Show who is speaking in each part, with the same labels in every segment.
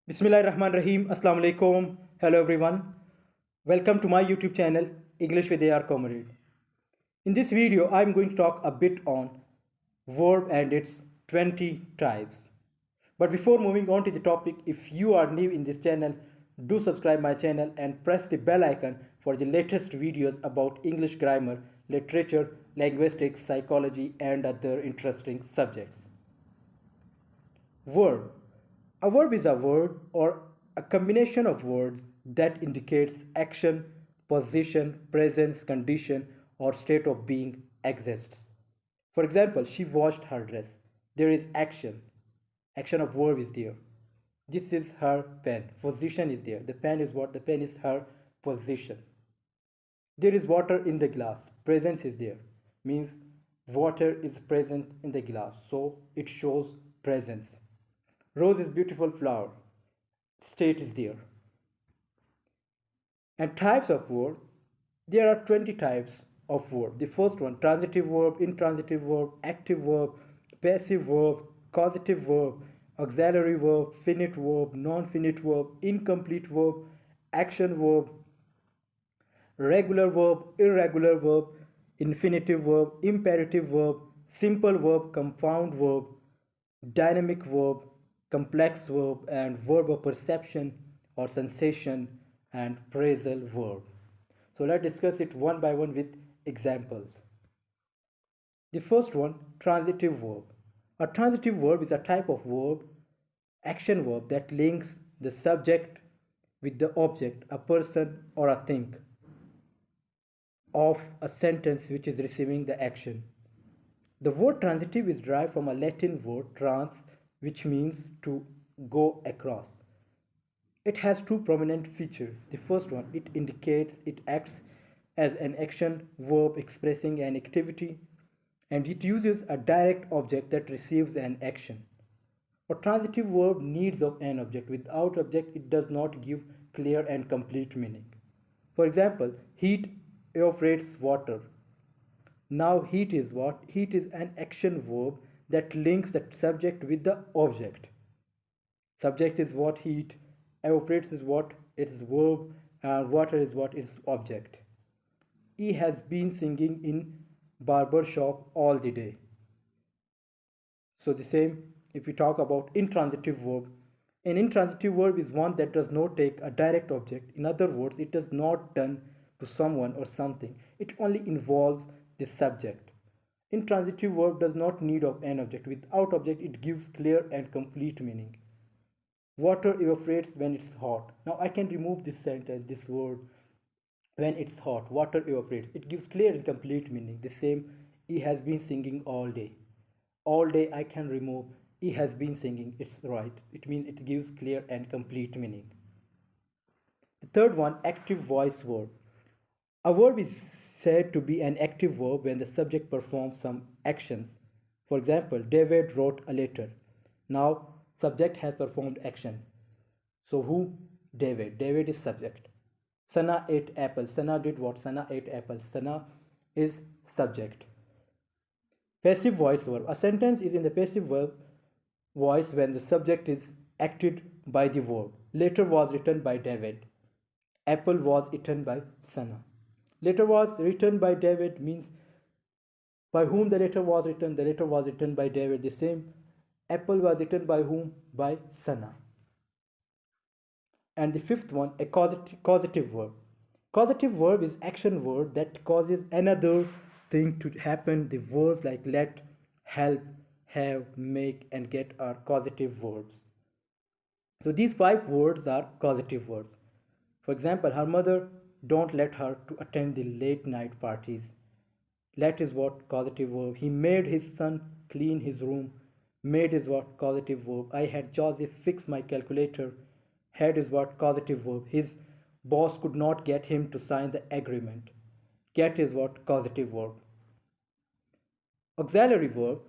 Speaker 1: Bismillahirrahmanirrahim. Assalamu alaikum. Hello everyone. Welcome to my YouTube channel English with Comrade. In this video, I'm going to talk a bit on verb and its 20 types. But before moving on to the topic, if you are new in this channel, do subscribe my channel and press the bell icon for the latest videos about English grammar, literature, linguistics, psychology, and other interesting subjects. Verb. A verb is a word or a combination of words that indicates action, position, presence, condition, or state of being exists. For example, she washed her dress. There is action. Action of verb is there. This is her pen. Position is there. The pen is what? The pen is her position. There is water in the glass. Presence is there. Means water is present in the glass. So it shows presence. Rose is beautiful flower. State is there. And types of verb. There are 20 types of verb. The first one, transitive verb, intransitive verb, active verb, passive verb, causative verb, auxiliary verb, finite verb, non-finite verb, incomplete verb, action verb, regular verb, irregular verb, infinitive verb, imperative verb, simple verb, compound verb, dynamic verb, complex verb, and verb of perception or sensation, and phrasal verb. So let's discuss it one by one with examples. The first one, transitive verb. A transitive verb is a type of verb, action verb that links the subject with the object, a person or a thing of a sentence which is receiving the action. The word transitive is derived from a Latin word trans, which means to go across. It has two prominent features. The first one, it acts as an action verb expressing an activity, and it uses a direct object that receives an action. A transitive verb needs of an object. Without object, it does not give clear and complete meaning. For example, heat evaporates water. Now heat is what? Heat is an action verb that links the subject with the object. Subject is what? Heat. Evaporates is what? Its verb. And water is what? Its object. He has been singing in barber shop all the day. So the same if we talk about intransitive verb. An intransitive verb is one that does not take a direct object. In other words, it does not done to someone or something. It only involves the subject. Intransitive verb does not need of an object. Without object, it gives clear and complete meaning. Water evaporates when it's hot. Now I can remove this sentence, this word, when it's hot. Water evaporates. It gives clear and complete meaning. The same, he has been singing all day. All day I can remove he has been singing. It's right. It means it gives clear and complete meaning. The third one, active voice verb. A verb is said to be an active verb when the subject performs some actions. For example, David wrote a letter. Now, subject has performed action. So who? David. David is subject. Sana ate apples. Sana did what? Sana ate apples. Sana is subject. Passive voice verb. A sentence is in the passive verb voice when the subject is acted by the verb. Letter was written by David. Apple was eaten by Sana. Letter was written by David means by whom the letter was written. The letter was written by David. The same, apple was eaten by whom? By Sana. And the fifth one, a causative verb. Causative verb is action word that causes another thing to happen. The verbs like let, help, have, make, and get are causative verbs. So these 5 words are causative verbs. For example, her mother don't let her to attend the late night parties. Let is what? Causative verb. He made his son clean his room. Made is what? Causative verb. I had Joseph fix my calculator. Had is what? Causative verb. His boss could not get him to sign the agreement. Get is what? Causative verb. Auxiliary verb.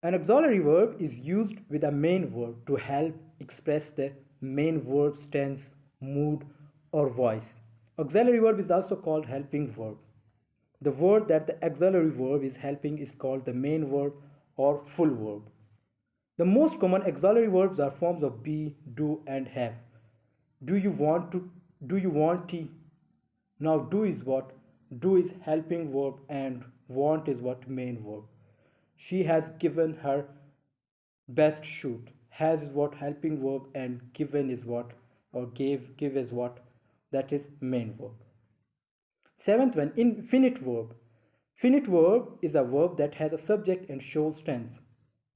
Speaker 1: An auxiliary verb is used with a main verb to help express the main verb's tense, mood, or voice. Auxiliary verb is also called helping verb. The word that the auxiliary verb is helping is called the main verb or full verb. The most common auxiliary verbs are forms of be, do, and have. Do you want to? Do you want tea? Now do is what? Do is helping verb and want is what? Main verb. She has given her best shoot. Has is what? Helping verb and given is what? Or give is what? That is main verb. Seventh one, infinite verb. Finite verb is a verb that has a subject and shows tense.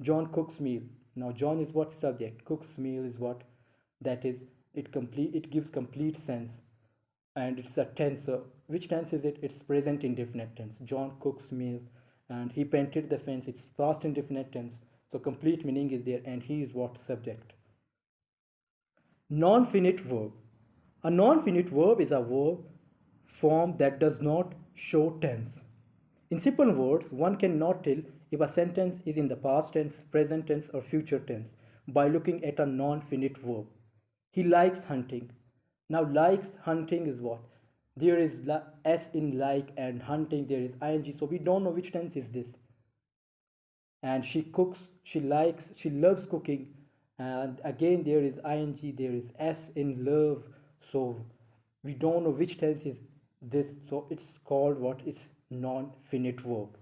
Speaker 1: John cooks meal. Now John is what? Subject. Cooks meal is what? That is it gives complete sense. And it's a tense. Which tense is it? It's present indefinite tense. John cooks meal and he painted the fence. It's past indefinite tense. So complete meaning is there and he is what? Subject. Non-finite verb. A non-finite verb is a verb form that does not show tense. In simple words, one cannot tell if a sentence is in the past tense, present tense, or future tense by looking at a non-finite verb. He likes hunting. Now, likes hunting is what? There is s in like and hunting, there is ing, so we don't know which tense is this. And she cooks, she likes, she loves cooking, and again there is ing, there is s in love, so we don't know which tense is this, so it's called what? It's non-finite verb.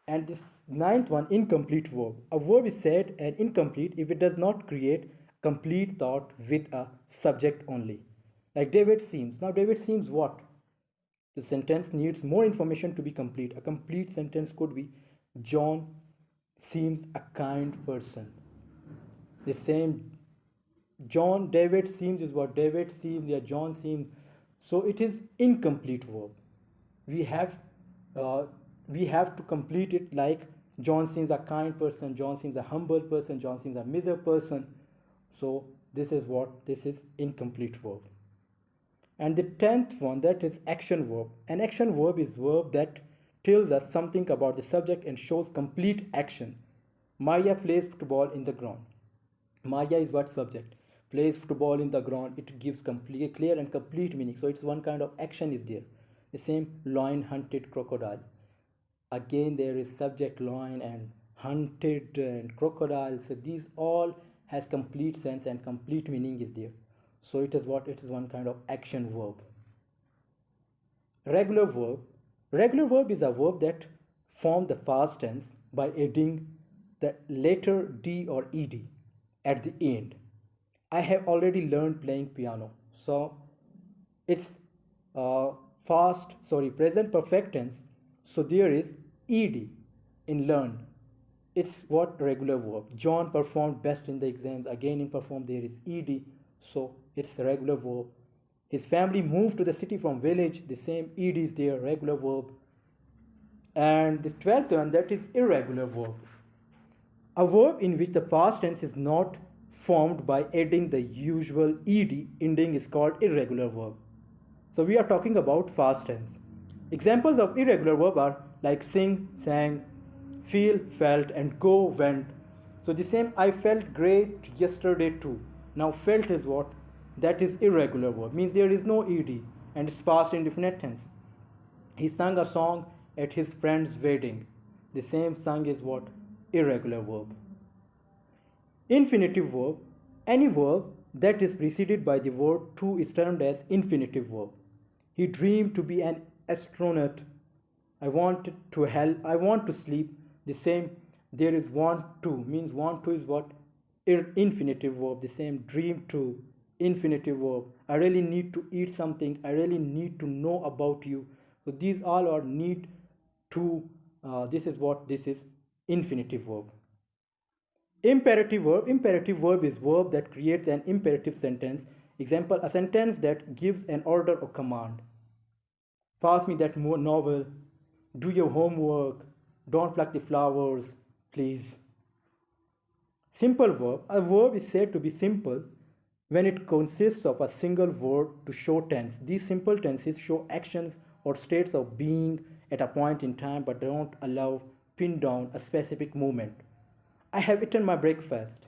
Speaker 1: And this ninth one, incomplete verb. A verb is said and incomplete if it does not create complete thought with a subject only. Like David seems. Now David seems what? The sentence needs more information to be complete. A complete sentence could be John seems a kind person. The same David seems is what? David seems, yeah, John seems. So it is incomplete verb. We have to complete it like John seems a kind person, John seems a humble person, John seems a miserable person. So this is what? This is incomplete verb. And the 10th one, that is action verb. An action verb is verb that tells us something about the subject and shows complete action. Maya plays football in the ground. Maya is what? Subject. Plays football in the ground. It gives clear and complete meaning. So it's one kind of action is there. The same, lion hunted crocodile. Again there is subject, lion, and hunted and crocodile. So these all has complete sense and complete meaning is there. So it is what? It is one kind of action verb. Regular verb. Regular verb is a verb that forms the past tense by adding the letter D or ed at the end. I have already learned playing piano. So it's present perfect tense. So there is ed in learn. It's what? Regular verb. John performed best in the exams. Again in perform there is ed. So it's regular verb. His family moved to the city from village. The same ed is there, regular verb. And this 12th one, that is irregular verb. A verb in which the past tense is not formed by adding the usual ed ending is called irregular verb. So we are talking about past tense. Examples of irregular verb are like sing, sang, feel, felt, and go, went. So the same, I felt great yesterday too. Now felt is what? That is irregular verb. Means there is no ed and it's past indefinite tense. He sang a song at his friend's wedding. The same sung is what? Irregular verb. Infinitive verb. Any verb that is preceded by the word to is termed as infinitive verb. He dreamed to be an astronaut. I want to sleep. The same, there is want to, means want to is what? Infinitive verb. The same, dream to, infinitive verb. I really need to eat something. I really need to know about you. So these all are need to. This is what? This is infinitive verb. Imperative verb. Imperative verb is verb that creates an imperative sentence. Example, a sentence that gives an order or command. Pass me that novel. Do your homework. Don't pluck the flowers, please. Simple verb. A verb is said to be simple when it consists of a single word to show tense. These simple tenses show actions or states of being at a point in time but don't allow pin down a specific moment. I have eaten my breakfast.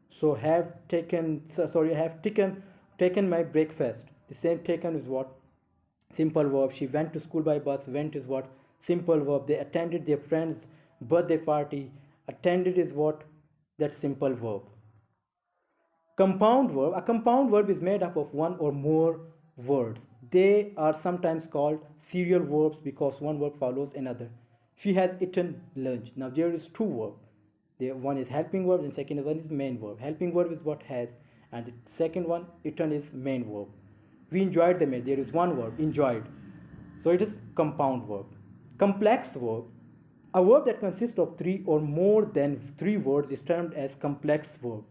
Speaker 1: So I have taken my breakfast. The same taken is what? Simple verb. She went to school by bus. Went is what? Simple verb. They attended their friend's birthday party. Attended is what? That simple verb. Compound verb. A compound verb is made up of one or more words. They are sometimes called serial verbs because one verb follows another. She has eaten lunch. Now there is two verbs. One is helping verb and second one is main verb. Helping verb is what has, and the second one, eaten, is main verb. We enjoyed the meal. There is one verb, enjoyed. So it is compound verb. Complex verb. A verb that consists of three or more than three words is termed as complex verb.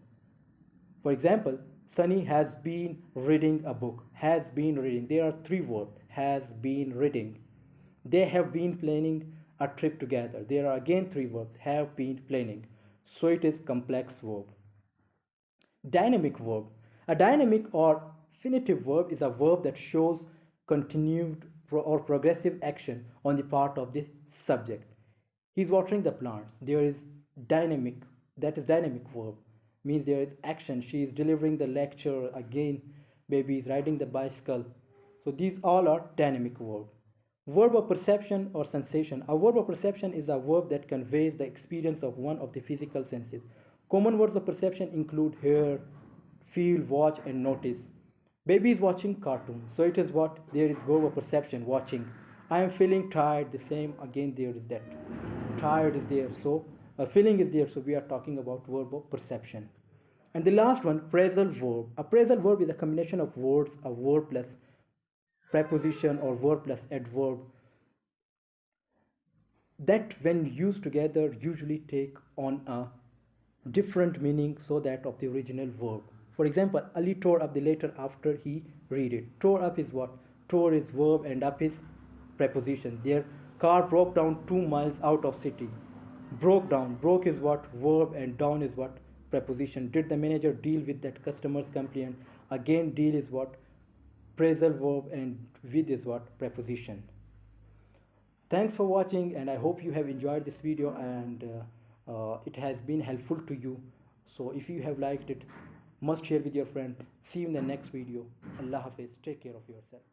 Speaker 1: For example, Sunny has been reading a book. Has been reading. There are three verbs. Has been reading. They have been planning a trip together. There are again three verbs. Have been planning. So it is complex verb. Dynamic verb. A dynamic or infinitive verb is a verb that shows continued or progressive action on the part of the subject. He is watering the plants. There is dynamic, that is dynamic verb. Means there is action. She is delivering the lecture again. Baby is riding the bicycle. So these all are dynamic verb. Verb of perception or sensation. A verb of perception is a verb that conveys the experience of one of the physical senses. Common words of perception include hear, feel, watch, and notice. Baby is watching cartoon. So it is what? There is verb of perception, watching. I am feeling tired. The same again there is that. Tired is there. So a feeling is there. So we are talking about verb of perception. And the last one, phrasal verb. A phrasal verb is a combination of words, a verb plus preposition or verb plus adverb that when used together usually take on a different meaning so that of the original verb. For example, Ali tore up the letter after he read it. Tore up is what? Tore is verb and up is preposition. Their car broke down 2 miles out of city. Broke down. Broke is what? Verb and down is what? Preposition. Did the manager deal with that customer's complaint? Again, deal is what? Phrasal verb and with is what? Preposition. Thanks for watching and I hope you have enjoyed this video and it has been helpful to you. So if you have liked it, must share with your friend. See you in the next video. Allah Hafiz. Take care of yourself.